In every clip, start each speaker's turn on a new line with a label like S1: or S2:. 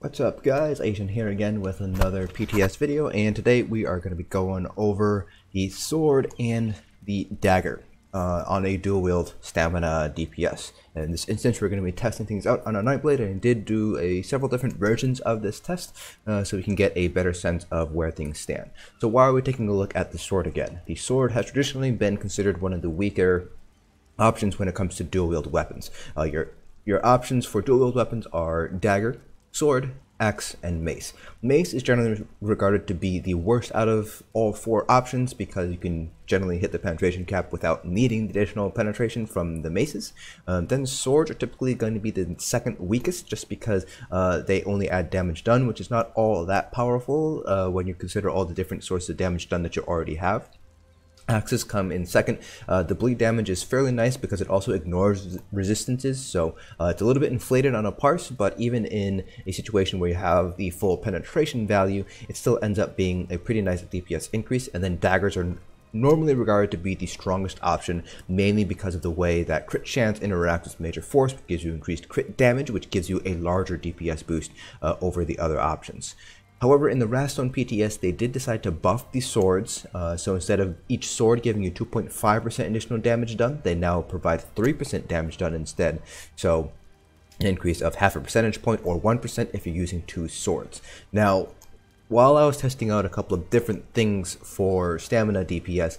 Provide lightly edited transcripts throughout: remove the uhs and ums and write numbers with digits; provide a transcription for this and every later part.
S1: What's up guys, Asian here again with another PTS video, and today we are going to be going over the sword and the dagger on a dual wield stamina DPS. And in this instance we're going to be testing things out on a Nightblade, and did do several different versions of this test so we can get a better sense of where things stand. So why are we taking a look at the sword again? The sword has traditionally been considered one of the weaker options when it comes to dual wield weapons. Your options for dual wield weapons are dagger, sword, axe, and mace. Mace is generally regarded to be the worst out of all four options because you can generally hit the penetration cap without needing the additional penetration from the maces. Then swords are typically going to be the second weakest just because they only add damage done, which is not all that powerful when you consider all the different sources of damage done that you already have. Axes come in second. The bleed damage is fairly nice because it also ignores resistances, so it's a little bit inflated on a parse, but even in a situation where you have the full penetration value, it still ends up being a pretty nice DPS increase. And then daggers are normally regarded to be the strongest option, mainly because of the way that crit chance interacts with major force, which gives you increased crit damage, which gives you a larger DPS boost over the other options. However, in the Wrathstone PTS, they did decide to buff the swords, so instead of each sword giving you 2.5% additional damage done, they now provide 3% damage done instead, so an increase of half a percentage point or 1% if you're using two swords. Now, while I was testing out a couple of different things for stamina DPS,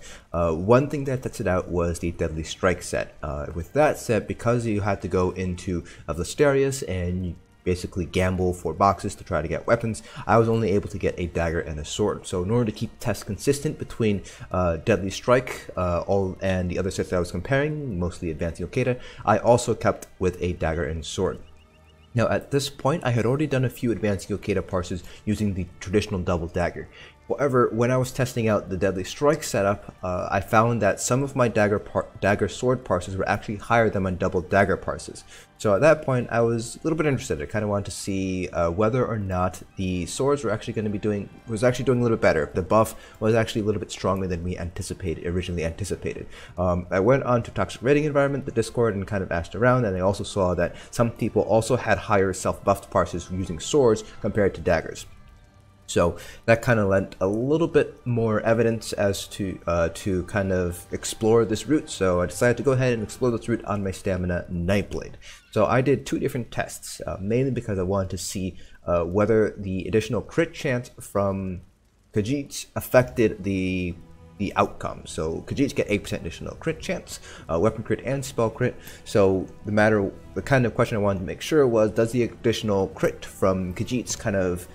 S1: one thing that tested out was the Deadly Strike set. With that set, because you had to go into Vlasterius and you basically gamble for boxes to try to get weapons, I was only able to get a dagger and a sword. So in order to keep tests consistent between Deadly Strike and the other sets that I was comparing, mostly Advancing Okada, I also kept with a dagger and sword. Now at this point, I had already done a few Advancing Okada parses using the traditional double dagger. However, when I was testing out the Deadly Strike setup, I found that some of my dagger sword parses were actually higher than my double dagger parses. So at that point, I was a little bit interested. I kind of wanted to see whether or not the swords were actually going to be doing a little bit better. The buff was actually a little bit stronger than we originally anticipated. I went on to Toxic Rating Environment, the Discord, and kind of asked around, and I also saw that some people also had higher self-buffed parses using swords compared to daggers. So that kind of lent a little bit more evidence as to kind of explore this route. So I decided to go ahead and explore this route on my Stamina Nightblade. So I did two different tests, mainly because I wanted to see whether the additional crit chance from Khajiits affected the outcome. So Khajiits get 8% additional crit chance, weapon crit and spell crit. So the kind of question I wanted to make sure was, does the additional crit from Khajiits kind of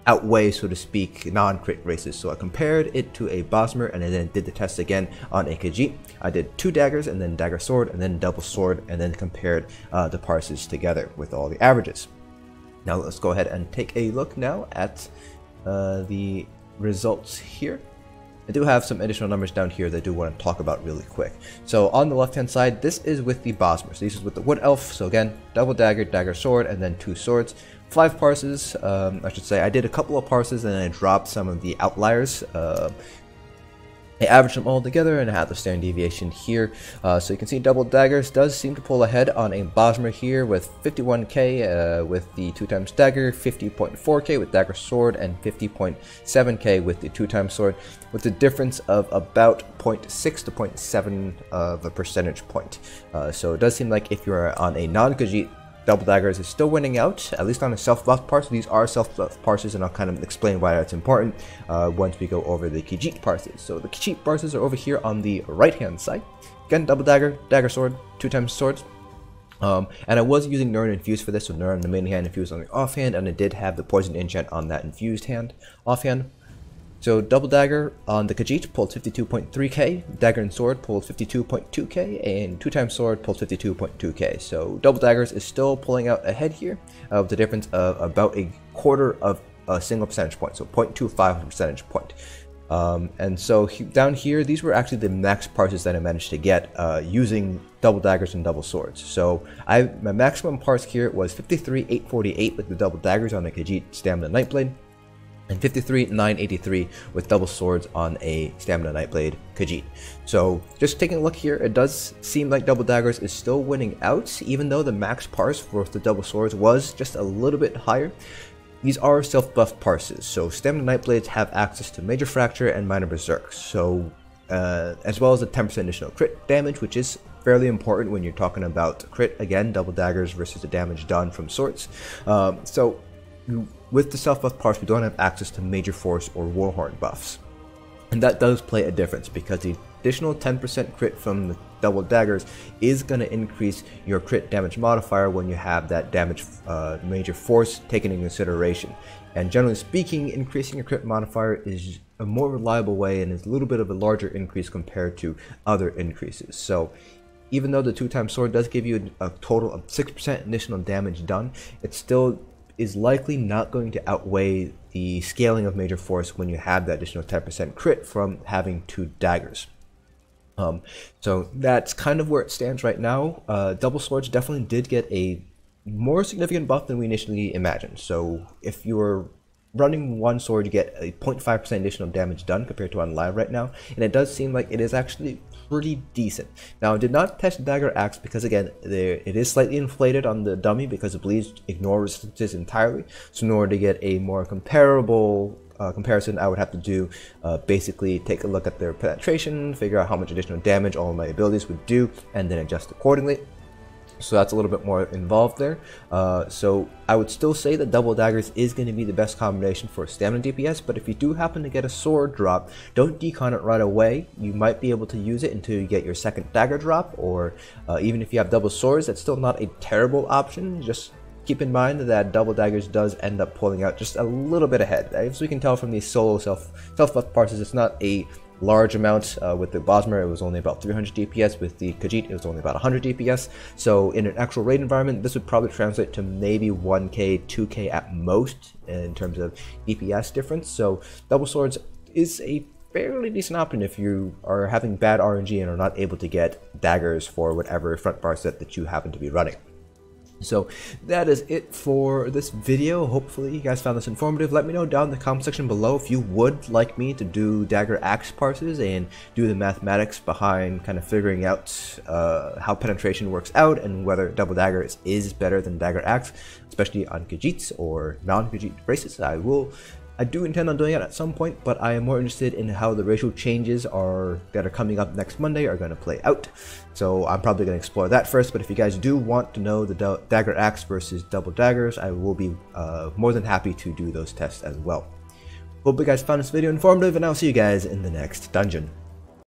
S1: outweigh, so to speak, non-crit races? So I compared it to a Bosmer, and I then did the test again on a Khajiit. I did two daggers, and then dagger sword, and then double sword, and then compared the parses together with all the averages. Now let's go ahead and take a look now at the results here. I do have some additional numbers down here that I do want to talk about really quick. So on the left hand side, this is with the Bosmer. So this is with the Wood Elf. So again, double dagger, dagger sword, and then two swords. 5 parses, I should say. I did a couple of parses and then I dropped some of the outliers. I averaged them all together and I had the standard deviation here. So you can see double daggers does seem to pull ahead on a Bosmer here with 51k with the 2x dagger, 50.4k with dagger sword, and 50.7k with the 2x sword, with a difference of about 0.6 to 0.7 of a percentage point. So it does seem like if you're on a non-Khajiit, double daggers is still winning out, at least on a self-buff parse. These are self-buff parses, and I'll kind of explain why that's important once we go over the Khajiit parses. So the Khajiit parses are over here on the right-hand side. Again, double dagger, dagger sword, 2x swords. And I was using Neuron Infused for this, so Neuron on the main hand, Infused on the offhand, and I did have the Poison Enchant on that infused hand, offhand. So double dagger on the Khajiit pulled 52.3k, dagger and sword pulled 52.2k, and 2x sword pulled 52.2k. So double daggers is still pulling out ahead here with the difference of about a quarter of a single percentage point, so 0.25 percentage point. And so down here, these were actually the max parses that I managed to get using double daggers and double swords. So my maximum parse here was 53,848 with the double daggers on the Khajiit Stamina Nightblade, and 53,983 with double swords on a Stamina Nightblade Khajiit. So just taking a look here, it does seem like double daggers is still winning out, even though the max parse for the double swords was just a little bit higher. these are self-buff parses, so Stamina Nightblades have access to Major Fracture and Minor Berserk, so as well as the 10% additional crit damage, which is fairly important when you're talking about crit, again, double daggers versus the damage done from swords. So with the self-buff parse, we don't have access to Major Force or Warhorn buffs. And that does play a difference, because the additional 10% crit from the double daggers is going to increase your crit damage modifier when you have that damage Major Force taken into consideration. And generally speaking, increasing your crit modifier is a more reliable way and is a little bit of a larger increase compared to other increases. So even though the 2x sword does give you a total of 6% additional damage done, it still is likely not going to outweigh the scaling of Major Force when you have that additional 10% crit from having 2 daggers. So that's kind of where it stands right now. Double swords definitely did get a more significant buff than we initially imagined. So if you were running one sword, you get a 0.5% additional damage done compared to on live right now, and it does seem like it is actually pretty decent. Now, I did not test Dagger Axe because, again, it is slightly inflated on the dummy because it believes ignore resistances entirely. So in order to get a more comparable comparison, I would have to do basically take a look at their penetration, figure out how much additional damage all of my abilities would do, and then adjust accordingly. So that's a little bit more involved there. So I would still say that double daggers is going to be the best combination for stamina DPS, but if you do happen to get a sword drop, don't decon it right away. You might be able to use it until you get your second dagger drop, or even if you have double swords, that's still not a terrible option. Just keep in mind that double daggers does end up pulling out just a little bit ahead. As we can tell from these solo self-buff parses, it's not a large amount. With the Bosmer, it was only about 300 DPS. With the Khajiit, it was only about 100 DPS. So in an actual raid environment, this would probably translate to maybe 1k, 2k at most in terms of DPS difference. So double swords is a fairly decent option if you are having bad RNG and are not able to get daggers for whatever front bar set that you happen to be running. So that is it for this video. Hopefully you guys found this informative. Let me know down in the comment section below if you would like me to do Dagger Axe parses and do the mathematics behind kind of figuring out how penetration works out and whether double dagger is better than Dagger Axe, especially on Khajiits or non-Khajiit races. I do intend on doing it at some point, but I am more interested in how the racial changes that are coming up next Monday are going to play out. So I'm probably going to explore that first, but if you guys do want to know the Dagger Axe versus double daggers, I will be more than happy to do those tests as well. Hope you guys found this video informative, and I'll see you guys in the next dungeon.